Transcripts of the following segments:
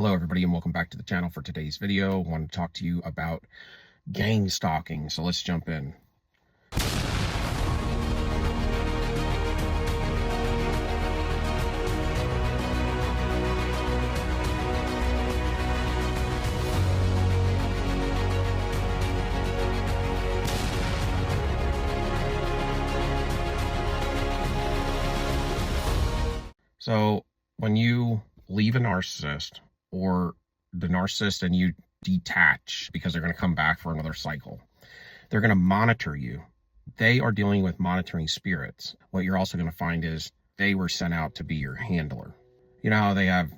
Hello everybody and welcome back to the channel. For today's video, I want to talk to you about gang stalking. So let's jump in. So when you leave a narcissist, or the narcissist, and you detach because they're going to come back for another cycle, they're going to monitor you. They are dealing with monitoring spirits. What you're also going to find is they were sent out to be your handler. You know how they have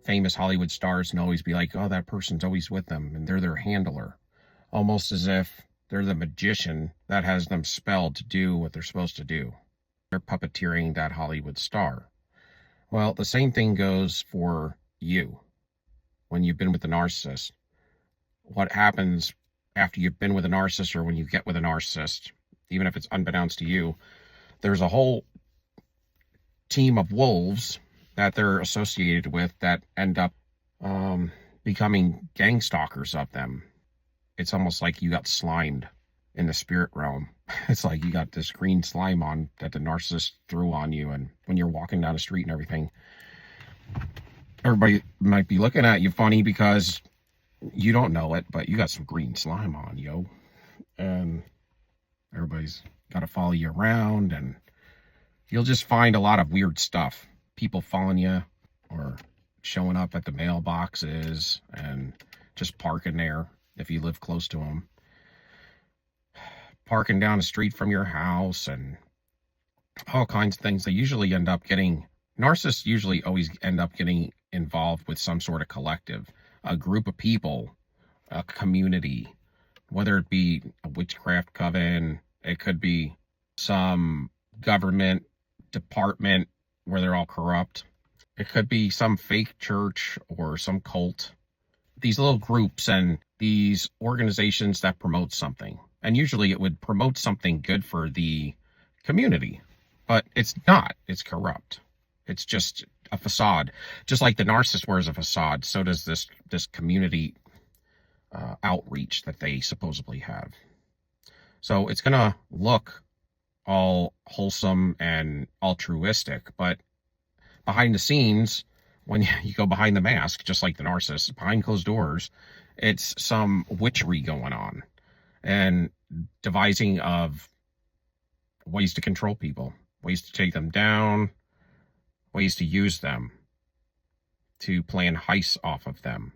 famous Hollywood stars and always be like, oh, that person's always with them, and they're their handler, almost as if they're the magician that has them spelled to do what they're supposed to do. They're puppeteering that Hollywood star. Well, the same thing goes for you. When you've been with a narcissist, what happens after you've been with a narcissist, or when you get with a narcissist, even if it's unbeknownst to you, there's a whole team of wolves that they're associated with that end up becoming gang stalkers of them. It's almost like you got slimed in the spirit realm. It's like you got this green slime on that the narcissist threw on you, and when you're walking down the street and everything, everybody might be looking at you funny because you don't know it, but you got some green slime on, yo. And everybody's got to follow you around, and you'll just find a lot of weird stuff. People following you, or showing up at the mailboxes and just parking there if you live close to them. Parking down the street from your house, and all kinds of things. They usually end up getting, narcissists usually always end up getting involved with some sort of collective, a group of people, a community, whether it be a witchcraft coven, it could be some government department where they're all corrupt, it could be some fake church or some cult. These little groups and these organizations that promote something, and usually it would promote something good for the community, but it's not. It's corrupt. It's just a facade. Just like the narcissist wears a facade, so does this community outreach that they supposedly have. So it's gonna look all wholesome and altruistic, but behind the scenes, when you go behind the mask, just like the narcissist, behind closed doors, it's some witchery going on and devising of ways to control people, ways to take them down, ways to use them, to plan heists off of them,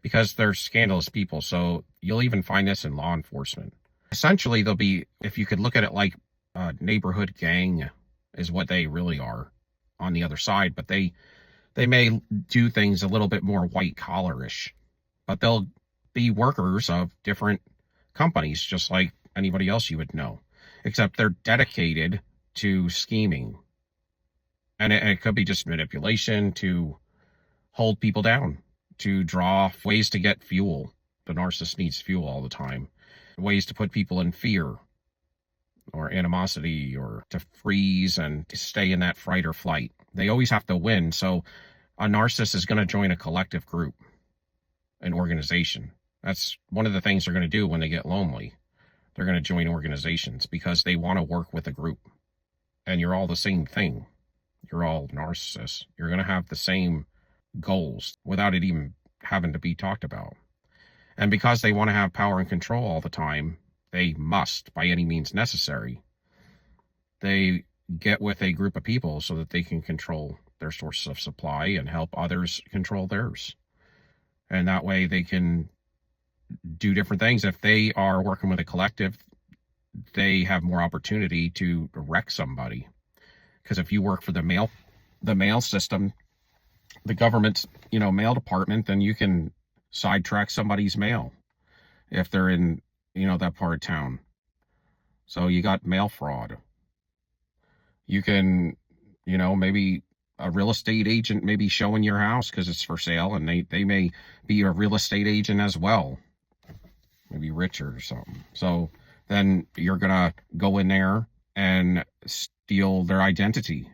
because they're scandalous people. So you'll even find this in law enforcement. Essentially, they'll be, if you could look at it like a neighborhood gang is what they really are on the other side, but they may do things a little bit more white collarish, but they'll be workers of different companies just like anybody else you would know, except they're dedicated to scheming. And it could be just manipulation to hold people down, to draw ways to get fuel. The narcissist needs fuel all the time. Ways to put people in fear or animosity, or to freeze and to stay in that fright or flight. They always have to win. So a narcissist is going to join a collective group, an organization. That's one of the things they're going to do when they get lonely. They're going to join organizations because they want to work with a group. And you're all the same thing. You're all narcissists. You're going to have the same goals without it even having to be talked about. And because they want to have power and control all the time, they must, by any means necessary, they get with a group of people so that they can control their sources of supply and help others control theirs. And that way they can do different things. If they are working with a collective, they have more opportunity to wreck somebody. Because if you work for the mail system, the government's, mail department, then you can sidetrack somebody's mail if they're in, that part of town. So you got mail fraud. You can, maybe a real estate agent may be showing your house because it's for sale, and they may be a real estate agent as well, maybe richer or something. So then you're gonna go in there and steal their identity,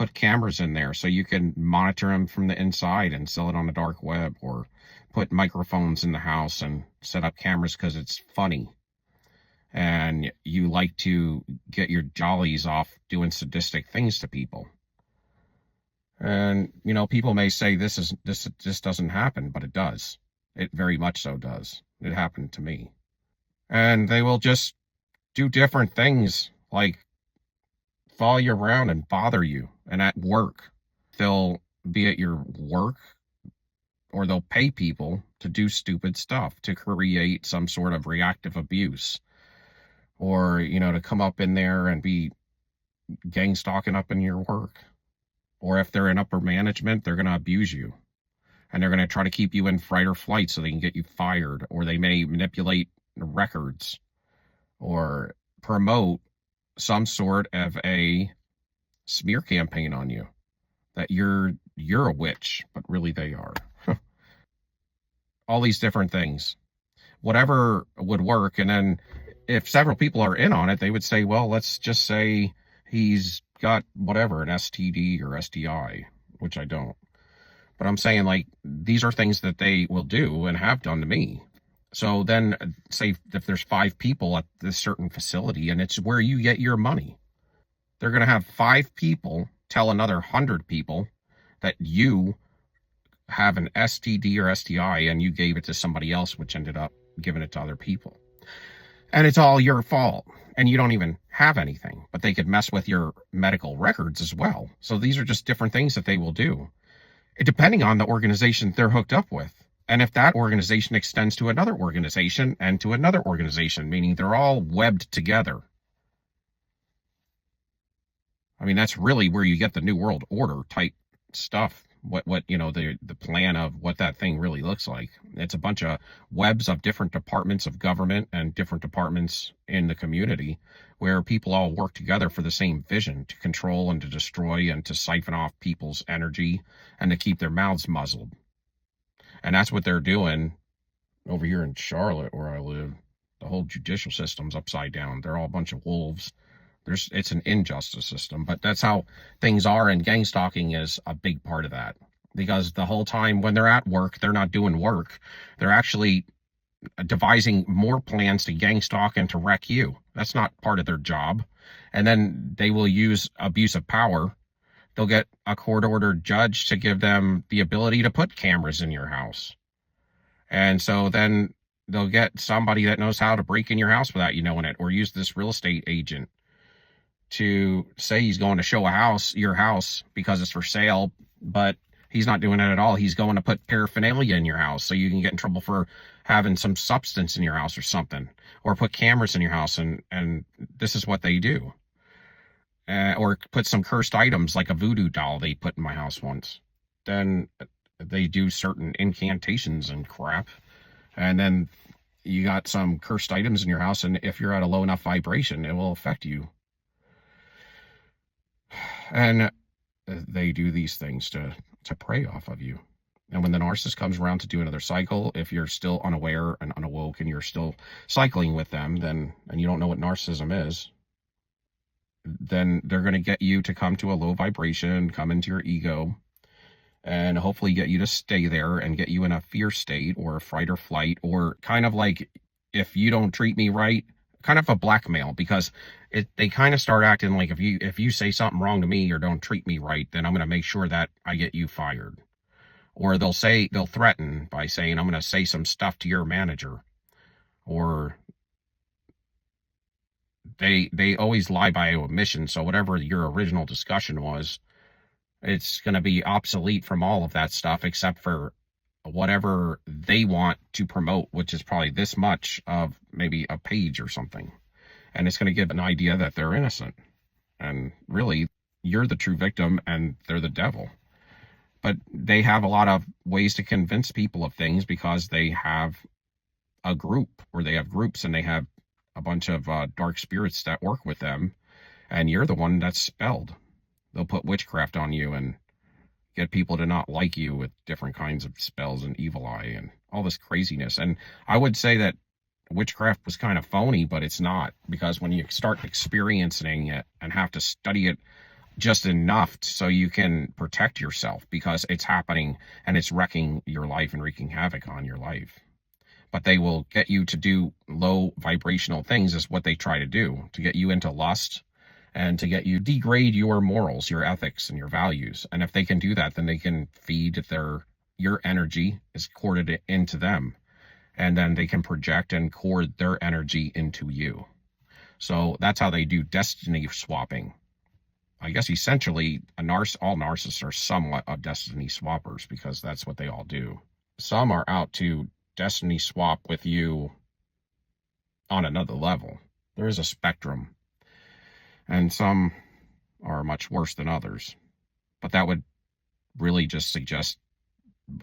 put cameras in there so you can monitor them from the inside and sell it on the dark web, or put microphones in the house and set up cameras because it's funny and you like to get your jollies off doing sadistic things to people. And people may say this doesn't happen, but it does. It very much so does. It happened to me. And they will just do different things, like follow you around and bother you. And at work, they'll be at your work, or they'll pay people to do stupid stuff to create some sort of reactive abuse, or to come up in there and be gang stalking up in your work. Or if they're in upper management, they're going to abuse you, and they're going to try to keep you in fight or flight so they can get you fired, or they may manipulate records or promote some sort of a smear campaign on you that you're a witch, but really they are. All these different things, whatever would work. And then if several people are in on it, they would say, well, let's just say he's got whatever, an STD or STI, which I don't. But I'm saying, like, these are things that they will do and have done to me. So then, say if there's 5 people at this certain facility, and it's where you get your money, they're going to have 5 people tell another 100 people that you have an STD or STI and you gave it to somebody else, which ended up giving it to other people. And it's all your fault. And you don't even have anything, but they could mess with your medical records as well. So these are just different things that they will do, depending on the organization they're hooked up with. And if that organization extends to another organization and to another organization, meaning they're all webbed together. I mean, that's really where you get the New World Order type stuff. What the plan of what that thing really looks like. It's a bunch of webs of different departments of government and different departments in the community where people all work together for the same vision, to control and to destroy and to siphon off people's energy and to keep their mouths muzzled. And that's what they're doing over here in Charlotte, where I live. The whole judicial system's upside down. They're all a bunch of wolves. It's an injustice system, but that's how things are, and gang stalking is a big part of that, because the whole time when they're at work, they're not doing work. They're actually devising more plans to gang stalk and to wreck you. That's not part of their job. And then they will use abuse of power. They'll get a court-ordered judge to give them the ability to put cameras in your house. And so then they'll get somebody that knows how to break in your house without you knowing it, or use this real estate agent to say he's going to show your house because it's for sale, but he's not doing it at all. He's going to put paraphernalia in your house so you can get in trouble for having some substance in your house or something, or put cameras in your house, and this is what they do. Or put some cursed items like a voodoo doll they put in my house once. Then they do certain incantations and crap, and then you got some cursed items in your house, and if you're at a low enough vibration, it will affect you. And they do these things to prey off of you. And when the narcissist comes around to do another cycle, if you're still unaware and unawoke and you're still cycling with them, and you don't know what narcissism is, then they're going to get you to come to a low vibration, come into your ego, and hopefully get you to stay there and get you in a fear state or a fight or flight, or kind of like, if you don't treat me right, kind of a blackmail, because they kind of start acting like, if you say something wrong to me or don't treat me right, then I'm going to make sure that I get you fired. Or they'll threaten by saying, I'm going to say some stuff to your manager. Or they always lie by omission. So whatever your original discussion was, it's going to be obsolete from all of that stuff, except for whatever they want to promote, which is probably this much of maybe a page or something. And it's going to give an idea that they're innocent. And really, you're the true victim and they're the devil. But they have a lot of ways to convince people of things, because they have a group, or they have groups, and they have a bunch of dark spirits that work with them. And you're the one that's spelled. They'll put witchcraft on you and get people to not like you with different kinds of spells and evil eye and all this craziness. And I would say that witchcraft was kind of phony, but it's not, because when you start experiencing it and have to study it just enough so you can protect yourself, because it's happening and it's wrecking your life and wreaking havoc on your life. But they will get you to do low vibrational things, is what they try to do, to get you into lust and to get you degrade your morals, your ethics, and your values. And if they can do that, then they can feed your energy is corded into them, and then they can project and cord their energy into you. So that's how they do destiny swapping. I guess essentially all narcissists are somewhat of destiny swappers, because that's what they all do. Some are out to destiny swap with you on another level. There is a spectrum, and some are much worse than others. But that would really just suggest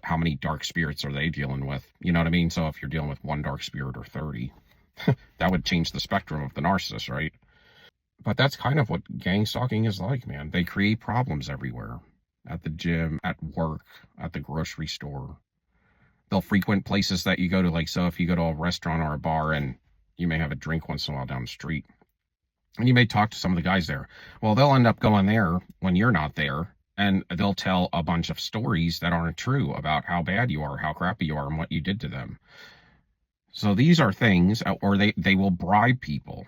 how many dark spirits are they dealing with. You know what I mean? So if you're dealing with one dark spirit or 30, that would change the spectrum of the narcissist, right? But that's kind of what gang stalking is like, man. They create problems everywhere. At the gym, at work, at the grocery store. They'll frequent places that you go to, like, so if you go to a restaurant or a bar and you may have a drink once in a while down the street, and you may talk to some of the guys there. Well, they'll end up going there when you're not there, and they'll tell a bunch of stories that aren't true about how bad you are, how crappy you are, and what you did to them. So these are things, or they will bribe people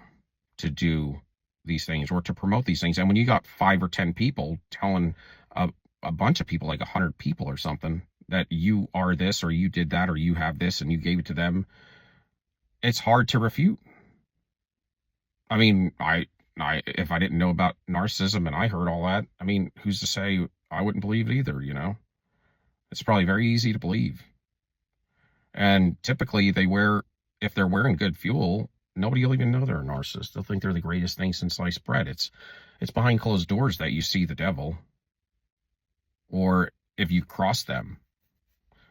to do these things or to promote these things. And when you got 5 or 10 people telling a bunch of people, like 100 people or something, that you are this or you did that or you have this and you gave it to them, it's hard to refute. I mean, if I didn't know about narcissism and I heard all that, I mean, who's to say I wouldn't believe it either, you know? It's probably very easy to believe. And typically if they're wearing good fuel, nobody will even know they're a narcissist. They'll think they're the greatest thing since sliced bread. It's behind closed doors that you see the devil, or if you cross them.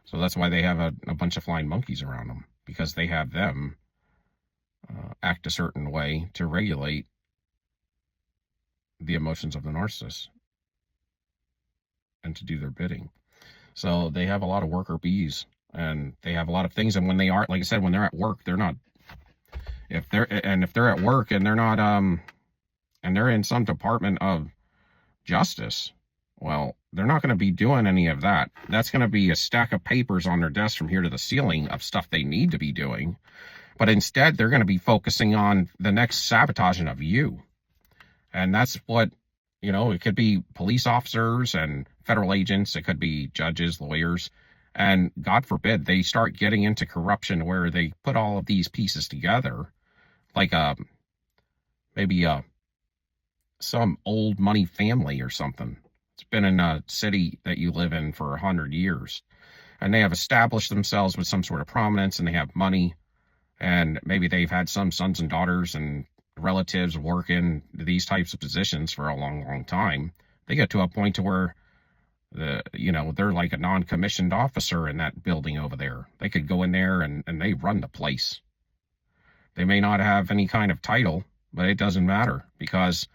So that's why they have a bunch of flying monkeys around them, because they have them act a certain way to regulate the emotions of the narcissist and to do their bidding. So they have a lot of worker bees, and they have a lot of things. And when they are, like I said, when they're at work, they're not, if they're at work and they're not, and they're in some department of justice, well, they're not going to be doing any of that. That's going to be a stack of papers on their desk from here to the ceiling of stuff they need to be doing. But instead, they're going to be focusing on the next sabotaging of you. And that's what, it could be police officers and federal agents. It could be judges, lawyers. And God forbid they start getting into corruption where they put all of these pieces together, like maybe some old money family or something. It's been in a city that you live in for 100 years, and they have established themselves with some sort of prominence, and they have money, and maybe they've had some sons and daughters and relatives work in these types of positions for a long, long time. They get to a point to where they're like a non-commissioned officer in that building over there. They could go in there and they run the place. They may not have any kind of title, but it doesn't matter, because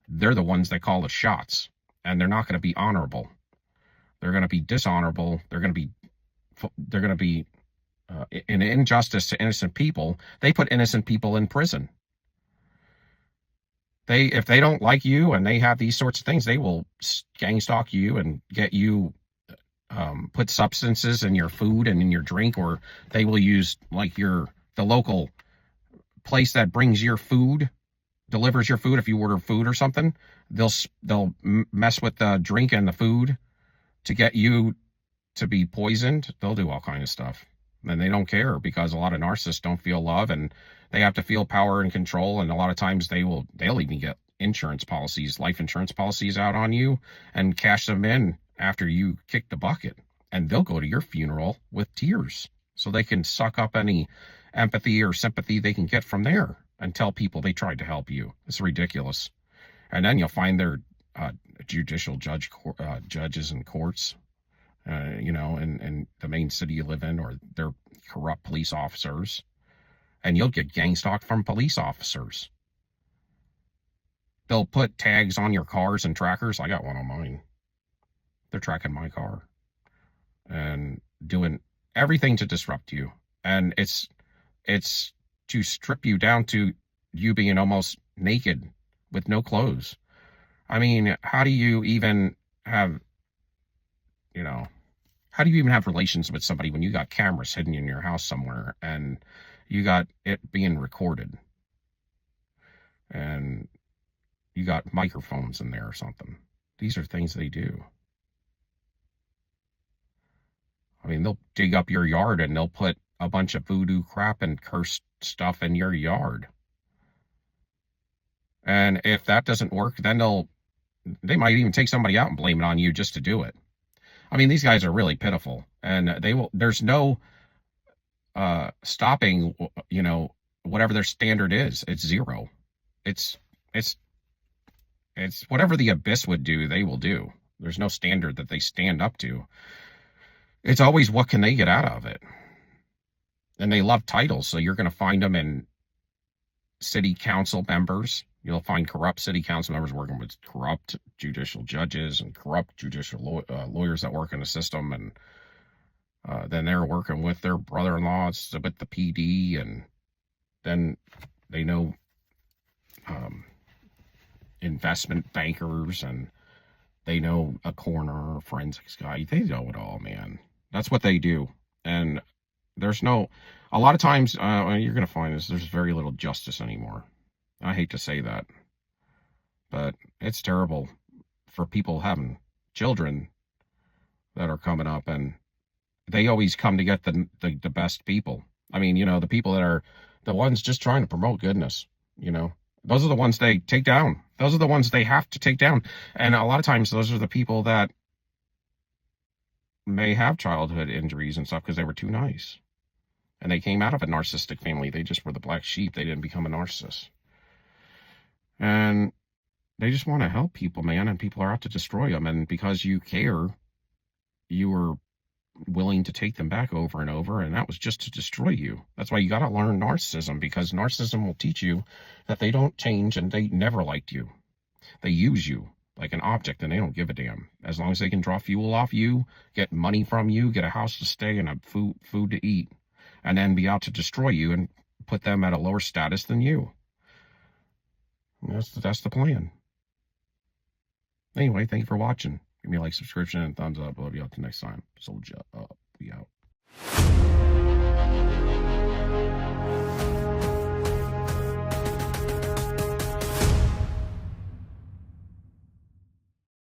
they're the ones that call the shots. And they're not going to be honorable. They're going to be dishonorable. They're going to be an injustice to innocent people. They put innocent people in prison. If they don't like you and they have these sorts of things, they will gang stalk you and get you put substances in your food and in your drink, or they will use like the local place that brings your food, delivers your food. If you order food or something, they'll mess with the drink and the food to get you to be poisoned. They'll do all kinds of stuff, and they don't care, because a lot of narcissists don't feel love, and they have to feel power and control. And a lot of times they'll even get insurance policies, life insurance policies out on you, and cash them in after you kick the bucket, and they'll go to your funeral with tears so they can suck up any empathy or sympathy they can get from there and tell people they tried to help you. It's ridiculous. And then you'll find their judicial judges and courts, in the main city you live in, or their corrupt police officers. And you'll get gang stalked from police officers. They'll put tags on your cars and trackers. I got one on mine. They're tracking my car and doing everything to disrupt you. And it's to strip you down to you being almost naked with no clothes. I mean, how do you even have, you know, how do you even have relations with somebody when you got cameras hidden in your house somewhere and you got it being recorded and you got microphones in there or something? These are things they do. I mean, they'll dig up your yard and they'll put a bunch of voodoo crap and cursed stuff in your yard. And if that doesn't work, then they might even take somebody out and blame it on you just to do it. I mean, these guys are really pitiful, and there's no stopping, whatever their standard is. It's zero. It's it's it's whatever the abyss would do, they will do. There's no standard that they stand up to. It's always what can they get out of it. And they love titles, so you're going to find them in city council members. You'll find corrupt city council members working with corrupt judicial judges and corrupt judicial lawyers that work in the system, and then they're working with their brother-in-laws with the PD, and then they know investment bankers, and they know a coroner, a forensics guy. They know it all, man. That's what they do. And there's a lot of times you're going to find there's very little justice anymore. I hate to say that, but it's terrible for people having children that are coming up, and they always come to get the best people. I mean, the people that are the ones just trying to promote goodness, those are the ones they take down. Those are the ones they have to take down. And a lot of times those are the people that may have childhood injuries and stuff because they were too nice. And they came out of a narcissistic family. They just were the black sheep. They didn't become a narcissist. And they just want to help people, man, and people are out to destroy them. And because you care, you are willing to take them back over and over, and that was just to destroy you. That's why you got to learn narcissism, because narcissism will teach you that they don't change and they never liked you. They use you like an object, and they don't give a damn. As long as they can draw fuel off you, get money from you, get a house to stay and a food to eat, and then be out to destroy you and put them at a lower status than you. That's the plan. Anyway, thank you for watching. Give me a like, subscription, and thumbs up. Love you. Until next time. Soldier up. We out.